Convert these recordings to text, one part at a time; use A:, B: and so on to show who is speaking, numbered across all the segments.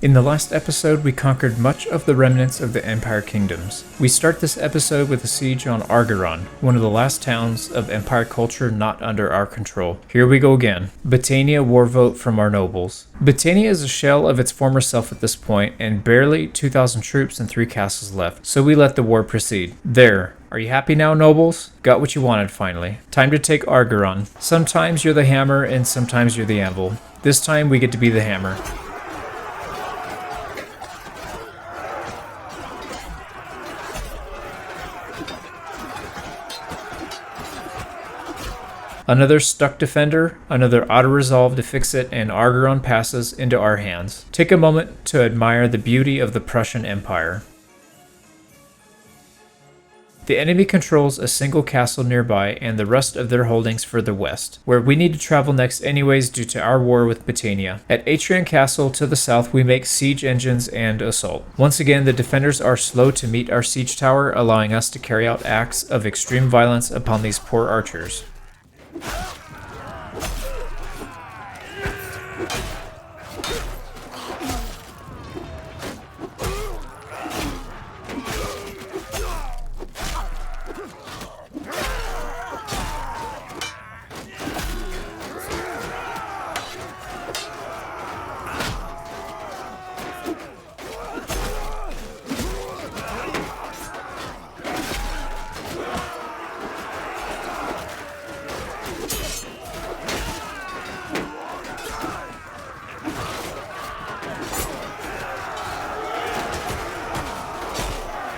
A: In the last episode, we conquered much of the remnants of the Empire Kingdoms. We start this episode with a siege on Argeron, one of the last towns of Empire culture not under our control. Here we go again. Battania war vote from our nobles. Battania is a shell of its former self at this point, and barely 2,000 troops and 3 castles left, so we let the war proceed. There. Are you happy now, nobles? Got what you wanted finally. Time to take Argeron. Sometimes you're the hammer, and sometimes you're the anvil. This time we get to be the hammer. Another stuck defender, another auto-resolve to fix it, and Argeron passes into our hands. Take a moment to admire the beauty of the Prussian Empire. The enemy controls a single castle nearby and the rest of their holdings further west, where we need to travel next anyways due to our war with Battania. At Atrian Castle to the south we make siege engines and assault. Once again the defenders are slow to meet our siege tower, allowing us to carry out acts of extreme violence upon these poor archers.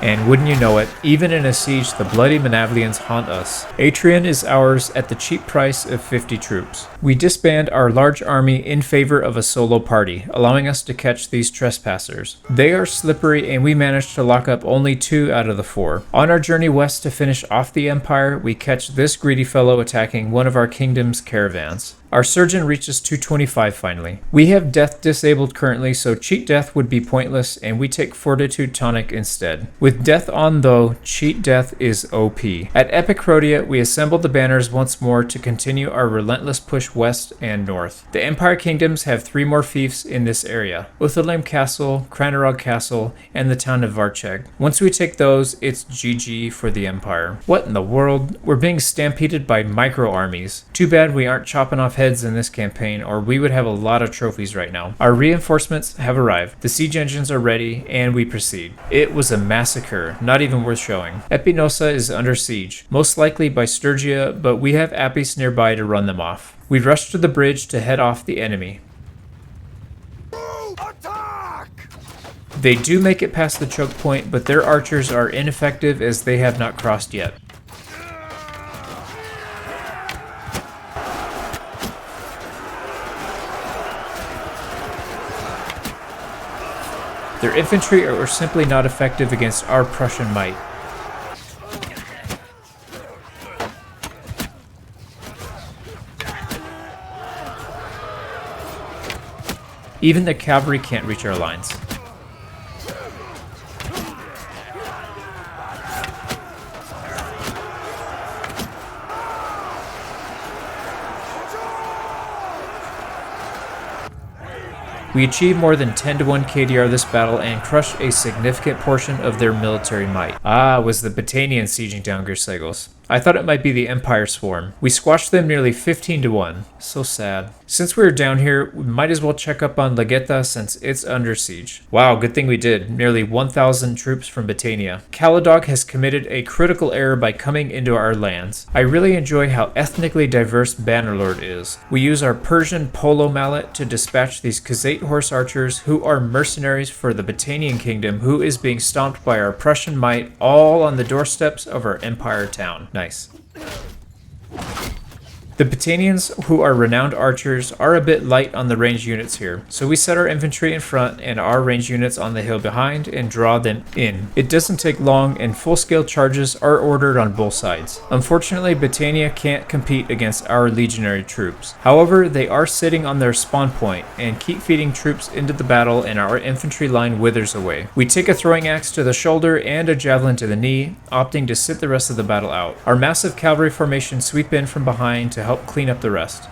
A: And wouldn't you know it, even in a siege, the bloody Manavlians haunt us. Atrian is ours at the cheap price of 50 troops. We disband our large army in favor of a solo party, allowing us to catch these trespassers. They are slippery and we managed to lock up only 2 out of the 4. On our journey west to finish off the Empire, we catch this greedy fellow attacking one of our kingdom's caravans. Our surgeon reaches 225 finally. We have death disabled currently, so cheat death would be pointless and we take fortitude tonic instead. With death on though, cheat death is OP. At Calradia, we assemble the banners once more to continue our relentless push west and north. The Empire Kingdoms have 3 more fiefs in this area: Uthalim Castle, Cranarog Castle, and the town of Varcheg. Once we take those, it's GG for the Empire. What in the world? We're being stampeded by micro armies. Too bad we aren't chopping off heads in this campaign, or we would have a lot of trophies right now. Our reinforcements have arrived, the siege engines are ready, and we proceed. It was a massacre, not even worth showing. Epinosa is under siege, most likely by Sturgia, but we have Apis nearby to run them off. We rush to the bridge to head off the enemy. Attack! They do make it past the choke point, but their archers are ineffective as they have not crossed yet. Their infantry are simply not effective against our Prussian might. Even the cavalry can't reach our lines. We achieved more than 10-1 KDR this battle and crushed a significant portion of their military might. Was the Battanians sieging down Gersegos. I thought it might be the Empire Swarm. We squashed them nearly 15-1. So sad. Since we're down here, we might as well check up on Legeta since it's under siege. Wow, good thing we did. Nearly 1,000 troops from Battania. Caladog has committed a critical error by coming into our lands. I really enjoy how ethnically diverse Bannerlord is. We use our Persian polo mallet to dispatch these Khazate horse archers who are mercenaries for the Battanian kingdom, who is being stomped by our Prussian might, all on the doorsteps of our Empire town. Nice. The Battanians, who are renowned archers, are a bit light on the ranged units here, so we set our infantry in front and our ranged units on the hill behind and draw them in. It doesn't take long and full-scale charges are ordered on both sides. Unfortunately, Battania can't compete against our legionary troops. However, they are sitting on their spawn point and keep feeding troops into the battle and our infantry line withers away. We take a throwing axe to the shoulder and a javelin to the knee, opting to sit the rest of the battle out. Our massive cavalry formation sweep in from behind to help clean up the rest.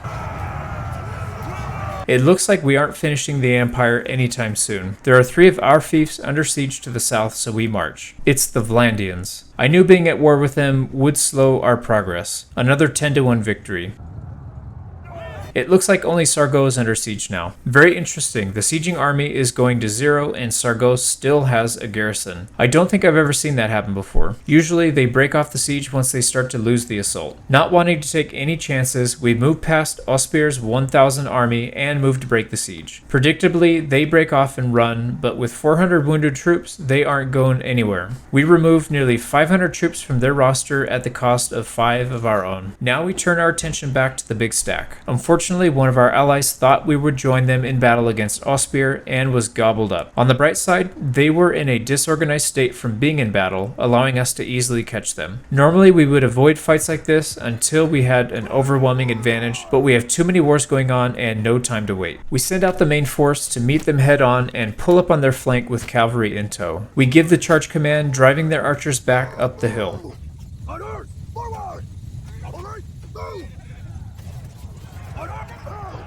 A: It looks like we aren't finishing the Empire anytime soon. There are 3 of our fiefs under siege to the south, so we march. It's the Vlandians. I knew being at war with them would slow our progress. Another 10-1 victory. It looks like only Sargo is under siege now. Very interesting. The sieging army is going to 0 and Sargo still has a garrison. I don't think I've ever seen that happen before. Usually they break off the siege once they start to lose the assault. Not wanting to take any chances, we move past Ospier's 1,000 army and move to break the siege. Predictably, they break off and run, but with 400 wounded troops, they aren't going anywhere. We removed nearly 500 troops from their roster at the cost of 5 of our own. Now we turn our attention back to the big stack. Unfortunately, one of our allies thought we would join them in battle against Ospier and was gobbled up. On the bright side, they were in a disorganized state from being in battle, allowing us to easily catch them. Normally we would avoid fights like this until we had an overwhelming advantage, but we have too many wars going on and no time to wait. We send out the main force to meet them head on and pull up on their flank with cavalry in tow. We give the charge command, driving their archers back up the hill.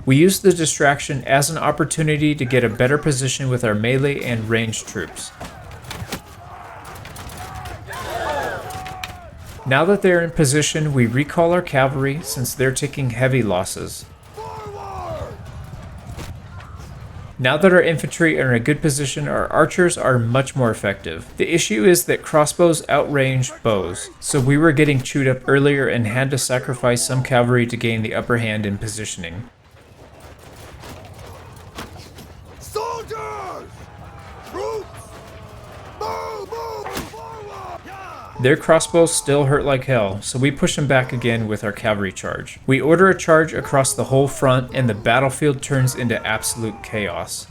A: We use the distraction as an opportunity to get a better position with our melee and ranged troops. Now that they're in position, we recall our cavalry since they're taking heavy losses. Now that our infantry are in a good position, our archers are much more effective. The issue is that crossbows outrange bows, so we were getting chewed up earlier and had to sacrifice some cavalry to gain the upper hand in positioning. Their crossbows still hurt like hell, so we push them back again with our cavalry charge. We order a charge across the whole front and the battlefield turns into absolute chaos.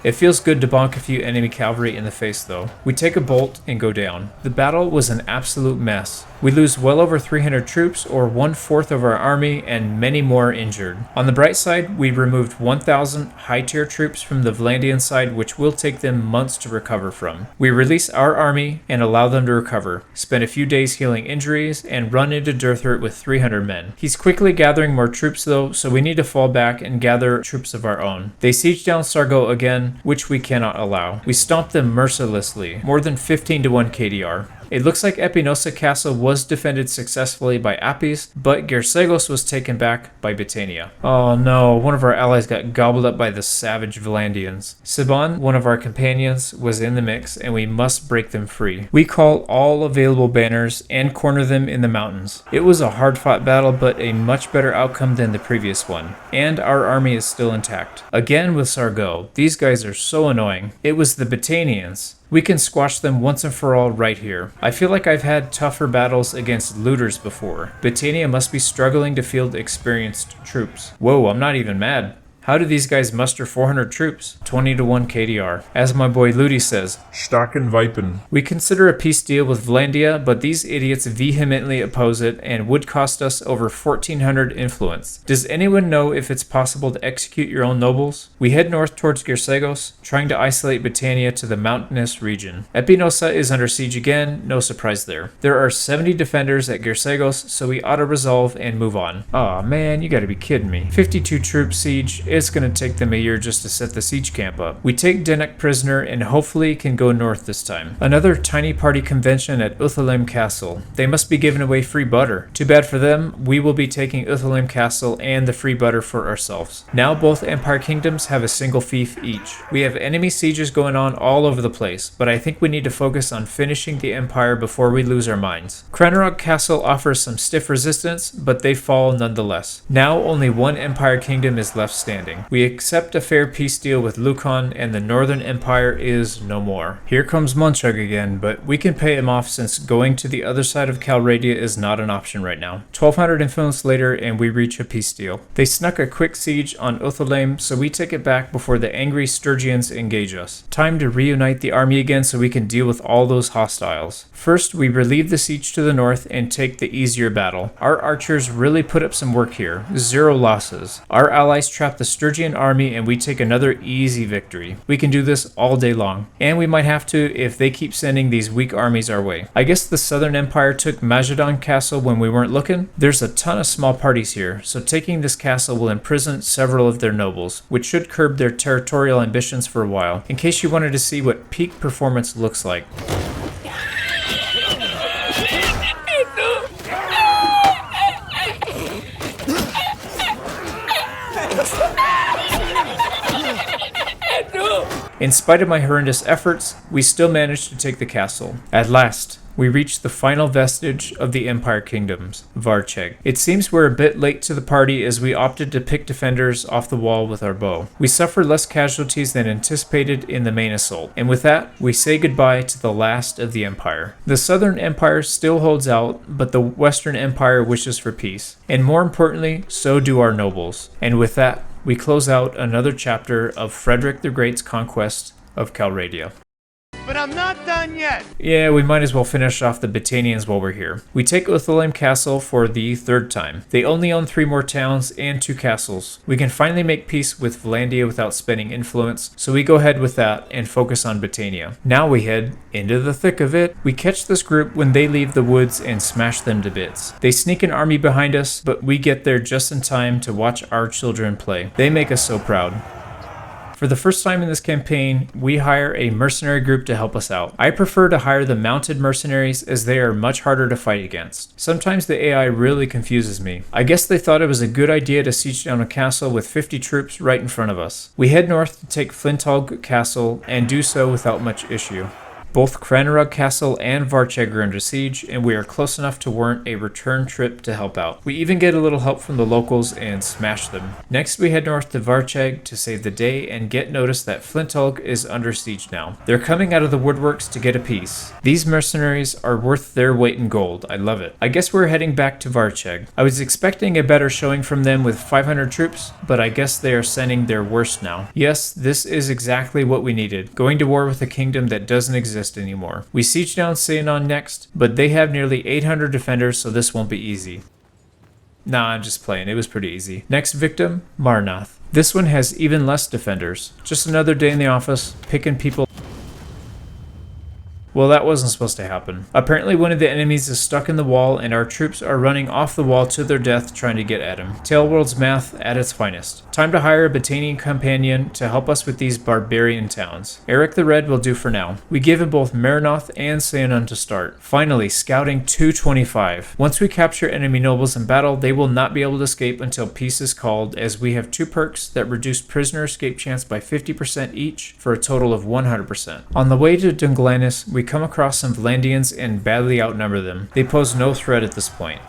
A: It feels good to bonk a few enemy cavalry in the face though. We take a bolt and go down. The battle was an absolute mess. We lose well over 300 troops, or 1/4 of our army, and many more injured. On the bright side, we removed 1,000 high-tier troops from the Vlandian side, which will take them months to recover from. We release our army and allow them to recover, spend a few days healing injuries, and run into Durthert with 300 men. He's quickly gathering more troops though, so we need to fall back and gather troops of our own. They siege down Sargo again, which we cannot allow. We stomp them mercilessly, more than 15-1 KDR. It looks like Epinosa Castle was defended successfully by Apis, but Gersegos was taken back by Britannia. Oh no, one of our allies got gobbled up by the savage Vlandians. Siban, one of our companions, was in the mix, and we must break them free. We call all available banners and corner them in the mountains. It was a hard-fought battle, but a much better outcome than the previous one, and our army is still intact. Again with Sargo, these guys are so annoying. It was the Britannians. We can squash them once and for all right here. I feel like I've had tougher battles against looters before. Britannia must be struggling to field experienced troops. Whoa, I'm not even mad. How do these guys muster 400 troops? 20-1 KDR. As my boy Ludi says,
B: Starken Vipen.
A: we consider a peace deal with Vlandia, but these idiots vehemently oppose it and would cost us over 1,400 influence. Does anyone know if it's possible to execute your own nobles? We head north towards Gersegos, trying to isolate Britannia to the mountainous region. Epinosa is under siege again, no surprise there. There are 70 defenders at Gersegos, so we auto-resolve and move on. Aw man, you gotta be kidding me. 52 troop siege. It's going to take them a year just to set the siege camp up. We take Denek prisoner and hopefully can go north this time. Another tiny party convention at Uthalem Castle. They must be giving away free butter. Too bad for them, we will be taking Uthalem Castle and the free butter for ourselves. Now both Empire Kingdoms have a single fief each. We have enemy sieges going on all over the place, but I think we need to focus on finishing the Empire before we lose our minds. Krenorog Castle offers some stiff resistance, but they fall nonetheless. Now only one Empire Kingdom is left standing. We accept a fair peace deal with Lucan, and the Northern Empire is no more. Here comes Munchug again, but we can pay him off since going to the other side of Calradia is not an option right now. 1,200 influence later, and we reach a peace deal. They snuck a quick siege on Uthalem, so we take it back before the angry Sturgians engage us. Time to reunite the army again so we can deal with all those hostiles. First, we relieve the siege to the north and take the easier battle. Our archers really put up some work here. 0 losses. Our allies trap the Sturgian army and we take another easy victory. We can do this all day long. And we might have to if they keep sending these weak armies our way. I guess the Southern Empire took Majadon Castle when we weren't looking. There's a ton of small parties here, so taking this castle will imprison several of their nobles, which should curb their territorial ambitions for a while, in case you wanted to see what peak performance looks like. In spite of my horrendous efforts, we still managed to take the castle. At last, we reached the final vestige of the Empire Kingdoms, Varcheg. It seems we're a bit late to the party as we opted to pick defenders off the wall with our bow. We suffered less casualties than anticipated in the main assault, and with that, we say goodbye to the last of the Empire. The Southern Empire still holds out, but the Western Empire wishes for peace. And more importantly, so do our nobles. And with that, we close out another chapter of Frederick the Great's conquest of Calradia.
B: But I'm not done yet!
A: Yeah, we might as well finish off the Battanians while we're here. We take Uthilheim Castle for the third time. They only own 3 more towns and 2 castles. We can finally make peace with Valandia without spending influence, so we go ahead with that and focus on Battania. Now we head into the thick of it. We catch this group when they leave the woods and smash them to bits. They sneak an army behind us, but we get there just in time to watch our children play. They make us so proud. For the first time in this campaign, we hire a mercenary group to help us out. I prefer to hire the mounted mercenaries as they are much harder to fight against. Sometimes the AI really confuses me. I guess they thought it was a good idea to siege down a castle with 50 troops right in front of us. We head north to take Flinthog Castle and do so without much issue. Both Cranarug Castle and Varcheg are under siege, and we are close enough to warrant a return trip to help out. We even get a little help from the locals and smash them. Next we head north to Varcheg to save the day and get notice that Flinthog is under siege now. They're coming out of the woodworks to get a peace. These mercenaries are worth their weight in gold. I love it. I guess we're heading back to Varcheg. I was expecting a better showing from them with 500 troops, but I guess they are sending their worst now. Yes, this is exactly what we needed. Going to war with a kingdom that doesn't exist anymore. We siege down Seanon next, but they have nearly 800 defenders, so this won't be easy. Nah, I'm just playing. It was pretty easy. Next victim, Marnath. This one has even less defenders. Just another day in the office, picking people. Well, that wasn't supposed to happen. Apparently one of the enemies is stuck in the wall and our troops are running off the wall to their death trying to get at him. Tailworld's math at its finest. Time to hire a Battanian companion to help us with these barbarian towns. Eric the Red will do for now. We give him both Marnath and Seanon to start. Finally, scouting 225. Once we capture enemy nobles in battle, they will not be able to escape until peace is called, as we have 2 perks that reduce prisoner escape chance by 50% each for a total of 100%. On the way to Dunglanis, we come across some Valandians and badly outnumber them. They pose no threat at this point.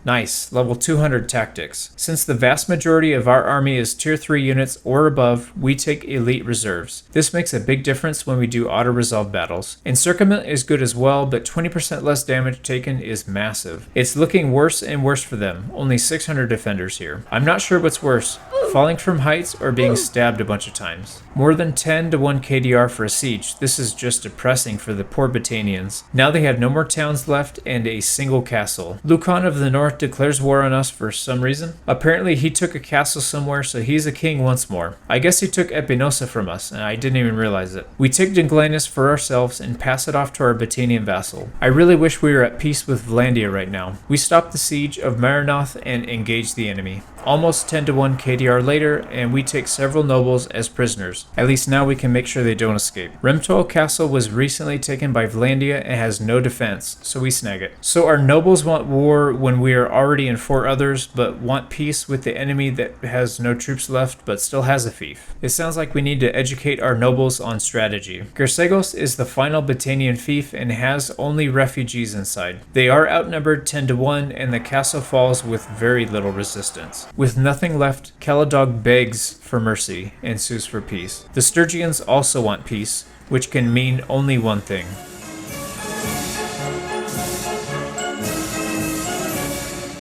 A: Nice, level 200 tactics. Since the vast majority of our army is tier 3 units or above, we take elite reserves. This makes a big difference when we do auto-resolve battles. Encirclement is good as well, but 20% less damage taken is massive. It's looking worse and worse for them, only 600 defenders here. I'm not sure what's worse, falling from heights or being stabbed a bunch of times. More than 10 to 1 KDR for a siege. This is just depressing for the poor Battanians. Now they have no more towns left and a single castle. Lucan of the North declares war on us for some reason. Apparently he took a castle somewhere, so he's a king once more. I guess he took Epinosa from us, and I didn't even realize it. We take Dunglanis for ourselves and pass it off to our Battanian vassal. I really wish we were at peace with Valandia right now. We stop the siege of Marnath and engage the enemy. Almost 10 to 1 KDR later, and we take several nobles as prisoners. At least now we can make sure they don't escape. Remtol Castle was recently taken by Valandia and has no defense, so we snag it. So our nobles want war when we are already in 4 others, but want peace with the enemy that has no troops left but still has a fief. It sounds like we need to educate our nobles on strategy. Gersegos is the final Battanian fief and has only refugees inside. They are outnumbered 10 to 1 and the castle falls with very little resistance. With nothing left, Caladog begs for mercy and sues for peace. The Sturgians also want peace, which can mean only one thing: